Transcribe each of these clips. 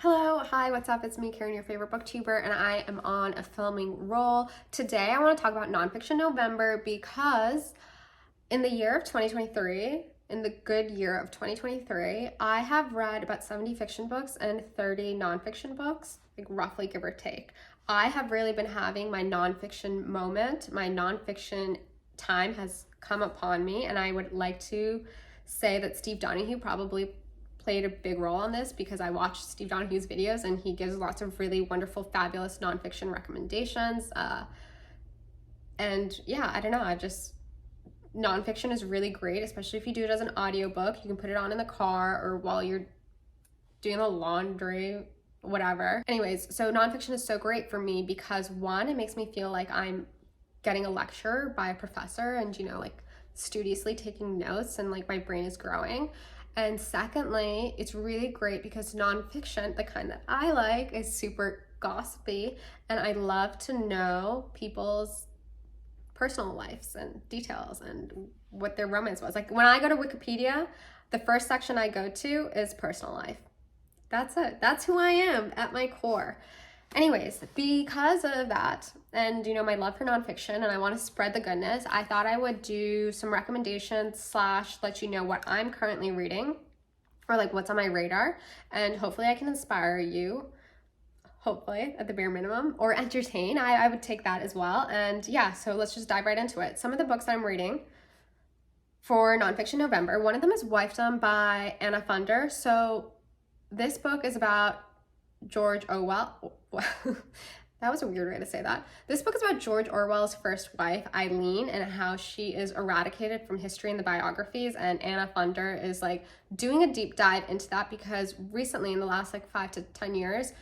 Hello, hi, what's up? It's me, Kiran, your favorite booktuber, and I am on a filming roll. Today, I want to talk about Nonfiction November because in the year of 2023, in the good year of 2023, I have read about 70 fiction books and 30 nonfiction books, like roughly give or take. I have really been having my nonfiction moment. My nonfiction time has come upon me, and I would like to say that Steve Donoghue probably played a big role on this because I watched Steve Donoghue's videos and he gives lots of really wonderful, fabulous nonfiction recommendations. And yeah, I don't know, nonfiction is really great, especially if you do it as an audiobook. You can put it on in the car or while you're doing the laundry, whatever. Anyways, so nonfiction is so great for me because one, it makes me feel like I'm getting a lecture by a professor and, like studiously taking notes and like my brain is growing. And secondly, it's really great because nonfiction, the kind that I like, is super gossipy, and I love to know people's personal lives and details and what their romance was. Like when I go to Wikipedia, the first section I go to is personal life. That's it. That's who I am at my core. Anyways, because of that, and my love for nonfiction, and I want to spread the goodness, I thought I would do some recommendations / let you know what I'm currently reading, or like what's on my radar, and hopefully I can inspire you, hopefully at the bare minimum, or entertain. I would take that as well. And yeah, so let's just dive right into it. Some of the books I'm reading for Nonfiction November, one of them is Wifedom by Anna Funder. So this book is about George Orwell. That was a weird way to say that. This book is about George Orwell's first wife, Eileen, and how she is eradicated from history in the biographies. And Anna Funder is like doing a deep dive into that because recently, in the last like 5 to 10 years,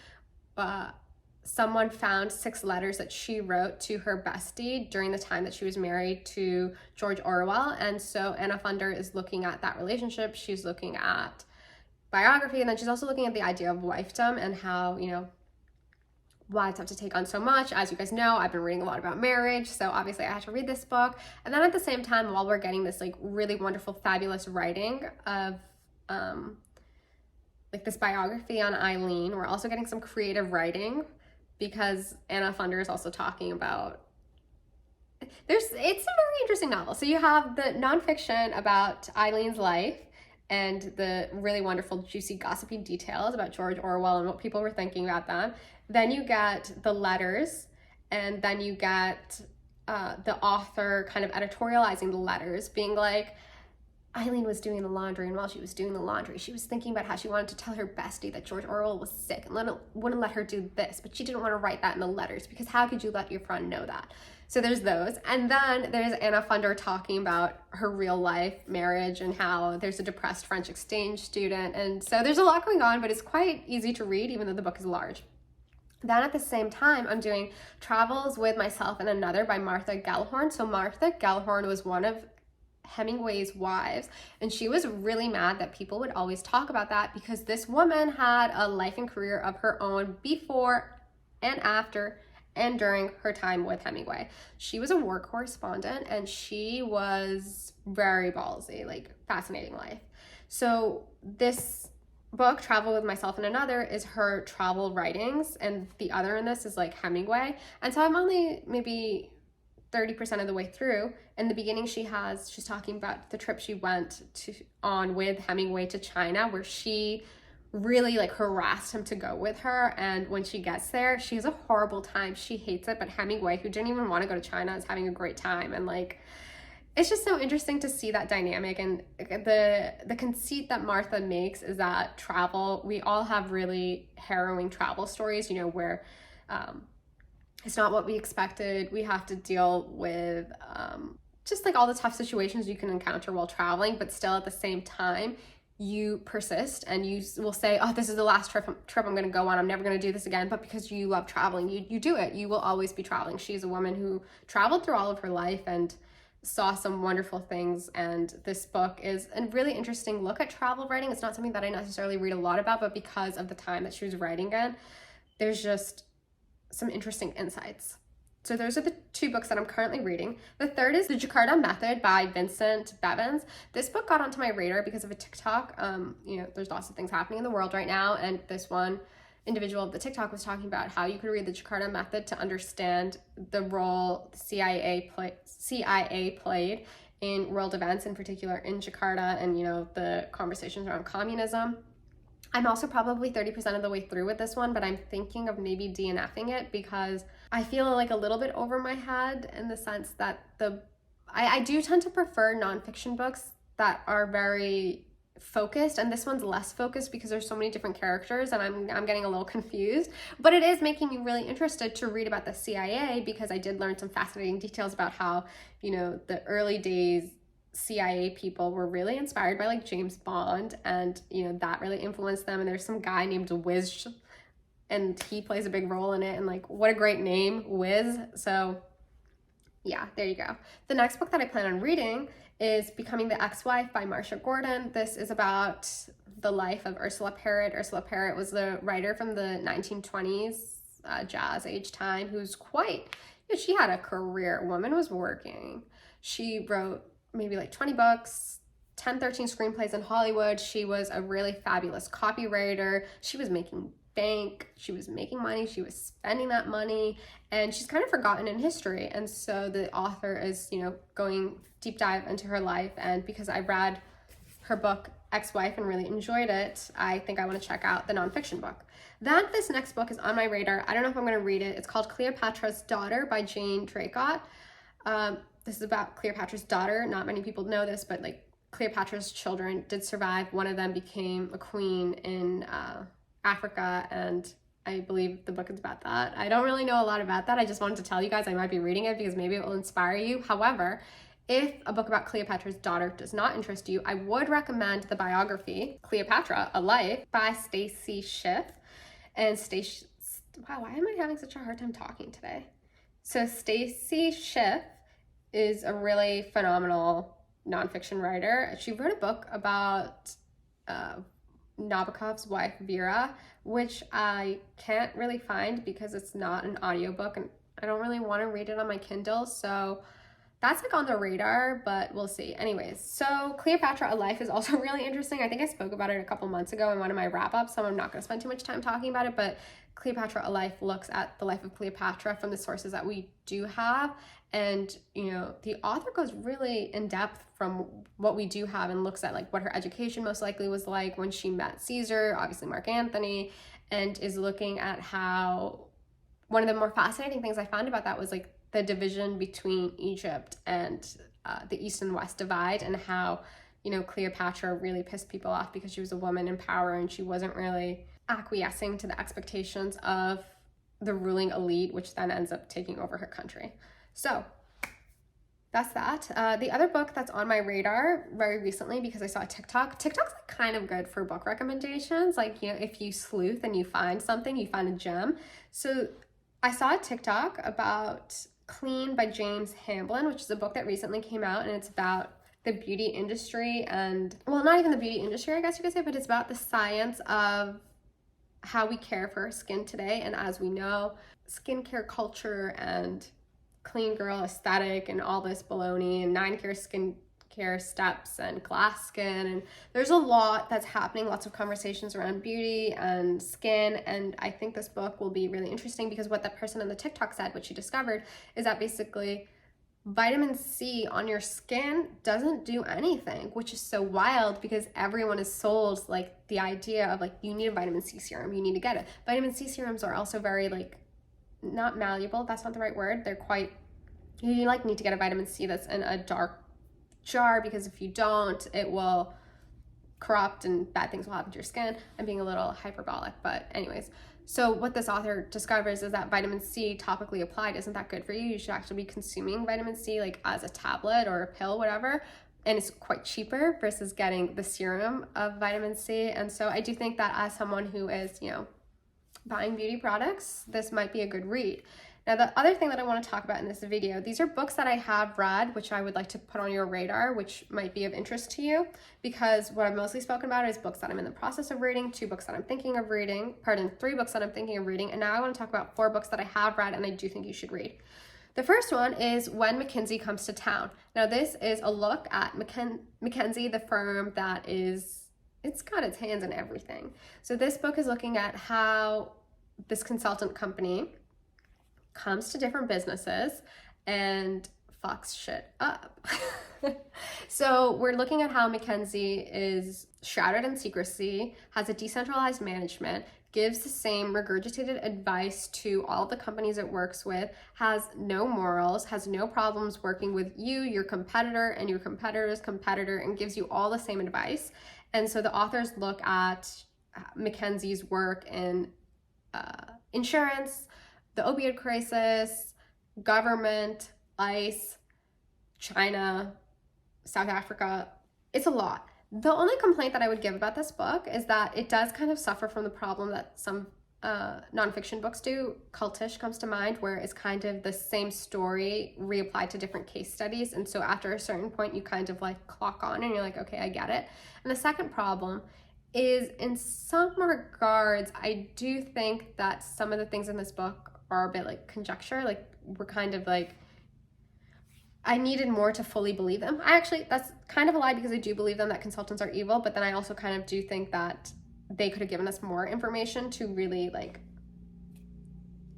someone found 6 letters that she wrote to her bestie during the time that she was married to George Orwell. And so Anna Funder is looking at that relationship. She's looking at biography, and then she's also looking at the idea of wifedom and how, wives have to take on so much. As you guys know, I've been reading a lot about marriage, so obviously I had to read this book. And then at the same time, while we're getting this like really wonderful, fabulous writing of like this biography on Eileen, we're also getting some creative writing because Anna Funder is also talking about it's a very interesting novel. So you have the nonfiction about Eileen's life and the really wonderful, juicy, gossipy details about George Orwell and what people were thinking about them. Then you get the letters, and then you get the author kind of editorializing the letters, being like, Eileen was doing the laundry, and while she was doing the laundry, she was thinking about how she wanted to tell her bestie that George Orwell was sick and wouldn't let her do this, but she didn't want to write that in the letters because how could you let your friend know that? So there's those. And then there's Anna Funder talking about her real life marriage and how there's a depressed French exchange student. And so there's a lot going on, but it's quite easy to read even though the book is large. Then at the same time, I'm doing Travels with Myself and Another by Martha Gellhorn. So Martha Gellhorn was one of Hemingway's wives, and she was really mad that people would always talk about that because this woman had a life and career of her own before and after and during her time with Hemingway. She was a war correspondent and she was very ballsy, like fascinating life. So this book, Travel with Myself and Another, is her travel writings, and the other in this is like Hemingway. And so I'm only maybe 30% of the way through. In the beginning, she's talking about the trip she went on with Hemingway to China, where she really like harassed him to go with her. And when she gets there, she has a horrible time. She hates it, but Hemingway, who didn't even want to go to China, is having a great time. And like, it's just so interesting to see that dynamic. And the conceit that Martha makes is that travel, we all have really harrowing travel stories, where it's not what we expected. We have to deal with just like all the tough situations you can encounter while traveling, but still at the same time, you persist and you will say, oh, this is the last trip I'm going to go on. I'm never going to do this again. But because you love traveling, you do it. You will always be traveling. She's a woman who traveled through all of her life and saw some wonderful things. And this book is a really interesting look at travel writing. It's not something that I necessarily read a lot about, but because of the time that she was writing in, there's just some interesting insights. So those are the 2 books that I'm currently reading. The third is The Jakarta Method by Vincent Bevins. This book got onto my radar because of a TikTok. There's lots of things happening in the world right now, and this one individual of the TikTok was talking about how you could read the Jakarta method to understand the role the CIA played in world events, in particular in Jakarta, and, you know, the conversations around communism. I'm also probably 30% of the way through with this one, but I'm thinking of maybe DNFing it because I feel like a little bit over my head, in the sense that I do tend to prefer nonfiction books that are very focused, and this one's less focused because there's so many different characters and I'm getting a little confused. But it is making me really interested to read about the CIA, because I did learn some fascinating details about how, you know, the early days CIA people were really inspired by like James Bond, and, you know, that really influenced them. And there's some guy named Wiz, and he plays a big role in it, and like, what a great name, Wiz. So yeah, there you go. The next book that I plan on reading is Becoming the Ex-Wife by Marcia Gordon. This is about the life of Ursula Parrott. Ursula Parrott was the writer from the 1920s, jazz age time, who's quite, you know, she had a career. Woman was working. She wrote maybe like 20 books, 10, 13 screenplays in Hollywood. She was a really fabulous copywriter. She was making bank, she was making money, she was spending that money, and she's kind of forgotten in history. And so the author is, you know, going deep dive into her life, and because I read her book Ex-Wife and really enjoyed it, I think I want to check out the nonfiction book. Then this next book is on my radar. I don't know if I'm going to read it. It's called Cleopatra's Daughter by Jane Draycott. This is about Cleopatra's daughter. Not many people know this, but like, Cleopatra's children did survive. One of them became a queen in Africa, and I believe the book is about that. I don't really know a lot about that. I just wanted to tell you guys I might be reading it because maybe it will inspire you. However, if a book about Cleopatra's daughter does not interest you, I would recommend the biography Cleopatra, A Life by Stacy Schiff. And wow, why am I having such a hard time talking today? So Stacy Schiff is a really phenomenal nonfiction writer. She wrote a book about Nabokov's wife Vera, which I can't really find because it's not an audiobook, and I don't really want to read it on my Kindle, so that's like on the radar, but we'll see. Anyways, so Cleopatra, A Life is also really interesting. I think I spoke about it a couple months ago in one of my wrap-ups, so I'm not going to spend too much time talking about it, but Cleopatra, A Life looks at the life of Cleopatra from the sources that we do have. And, you know, the author goes really in depth from what we do have and looks at like what her education most likely was like when she met Caesar, obviously Mark Antony, and is looking at how one of the more fascinating things I found about that was like the division between Egypt and the East and West divide, and how, you know, Cleopatra really pissed people off because she was a woman in power and she wasn't really acquiescing to the expectations of the ruling elite, which then ends up taking over her country. So that's that. The other book that's on my radar very recently, because I saw a TikTok's like kind of good for book recommendations. Like, you know, if you sleuth and you find something, you find a gem. So I saw a TikTok about Clean by James Hamblin, which is a book that recently came out, and it's about the beauty industry, and, well, not even the beauty industry, I guess you could say, but it's about the science of how we care for our skin today. And as we know, skincare culture and clean girl aesthetic and all this baloney and 9-care skincare steps and glass skin, and there's a lot that's happening, lots of conversations around beauty and skin. And I think this book will be really interesting because what that person in the TikTok said, what she discovered, is that basically vitamin C on your skin doesn't do anything, which is so wild because everyone is sold like the idea of like, you need a vitamin C serum, you need to get it. Vitamin C serums are also very like, not malleable, that's not the right word, they're quite, you like need to get a vitamin C that's in a dark jar, because if you don't, it will corrupt and bad things will happen to your skin. I'm being a little hyperbolic, but anyways. So what this author discovers is that vitamin C topically applied isn't that good for you. You should actually be consuming vitamin C like as a tablet or a pill, whatever, and it's quite cheaper versus getting the serum of vitamin C. And so I do think that as someone who is, you know, buying beauty products, this might be a good read. Now, the other thing that I want to talk about in this video, these are books that I have read, which I would like to put on your radar, which might be of interest to you, because what I've mostly spoken about is books that I'm in the process of reading, 2 books that I'm thinking of reading, 3 books that I'm thinking of reading, and now I want to talk about 4 books that I have read and I do think you should read. The first one is When McKenzie Comes to Town. Now, this is a look at McKenzie, the firm that is it's got its hands in everything. So this book is looking at how this consultant company comes to different businesses and fucks shit up. So we're looking at how McKenzie is shrouded in secrecy, has a decentralized management, gives the same regurgitated advice to all the companies it works with, has no morals, has no problems working with you, your competitor, and your competitor's competitor, and gives you all the same advice. And so the authors look at McKenzie's work in insurance, the opioid crisis, government, ICE, China, South Africa. It's a lot. The only complaint that I would give about this book is that it does kind of suffer from the problem that some nonfiction books do. Cultish comes to mind, where it's kind of the same story reapplied to different case studies. And so after a certain point, you kind of like clock on and you're like, okay, I get it. And the second problem is, in some regards, I do think that some of the things in this book are a bit like conjecture. Like, we're kind of like, I needed more to fully believe them. That's kind of a lie, because I do believe them that consultants are evil, but then I also kind of do think that they could have given us more information to really like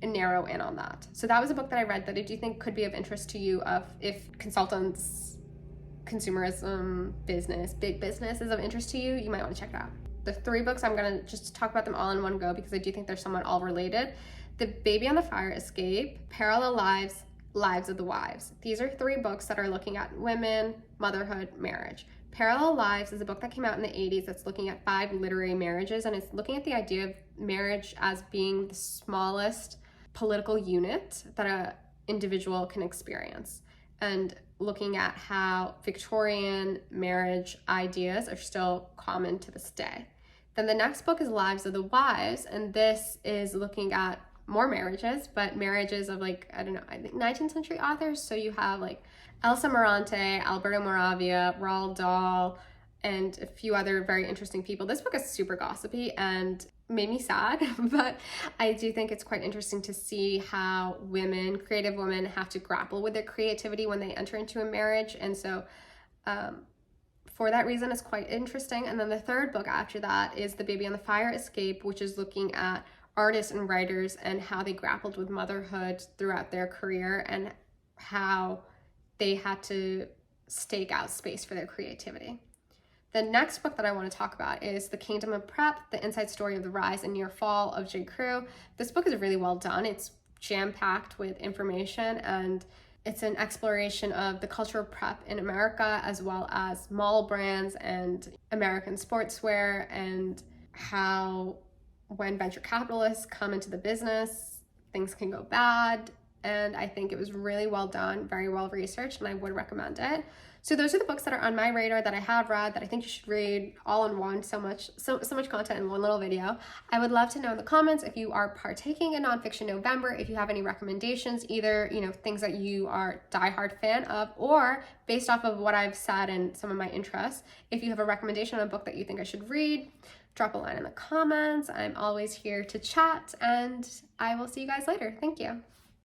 narrow in on that. So that was a book that I read that I do think could be of interest to you, of if consultants, consumerism, business, big business is of interest to you, you might want to check it out. The 3 books, I'm gonna just talk about them all in one go because I do think they're somewhat all related. The Baby on the Fire Escape, Parallel Lives, Lives of the Wives. These are 3 books that are looking at women, motherhood, marriage. Parallel Lives is a book that came out in the 80s that's looking at 5 literary marriages, and it's looking at the idea of marriage as being the smallest political unit that an individual can experience, and looking at how Victorian marriage ideas are still common to this day. Then the next book is Lives of the Wives, and this is looking at more marriages, but marriages of like, I don't know, I think 19th century authors. So you have like Elsa Morante, Alberto Moravia, Roald Dahl, and a few other very interesting people. This book is super gossipy and made me sad, but I do think it's quite interesting to see how women, creative women, have to grapple with their creativity when they enter into a marriage. And so for that reason, it's quite interesting. And then the 3rd book after that is The Baby on the Fire Escape, which is looking at artists and writers and how they grappled with motherhood throughout their career and how they had to stake out space for their creativity. The next book that I want to talk about is The Kingdom of Prep, The Inside Story of the Rise and Near Fall of J. Crew. This book is really well done. It's jam-packed with information, and it's an exploration of the culture of prep in America, as well as mall brands and American sportswear, and how when venture capitalists come into the business, things can go bad. And I think it was really well done, very well researched, and I would recommend it. So those are the books that are on my radar that I have read that I think you should read all in one. So much content in one little video. I would love to know in the comments if you are partaking in Nonfiction November, if you have any recommendations, either, you know, things that you are a diehard fan of, or based off of what I've said and some of my interests, if you have a recommendation on a book that you think I should read, drop a line in the comments. I'm always here to chat, and I will see you guys later. Thank you.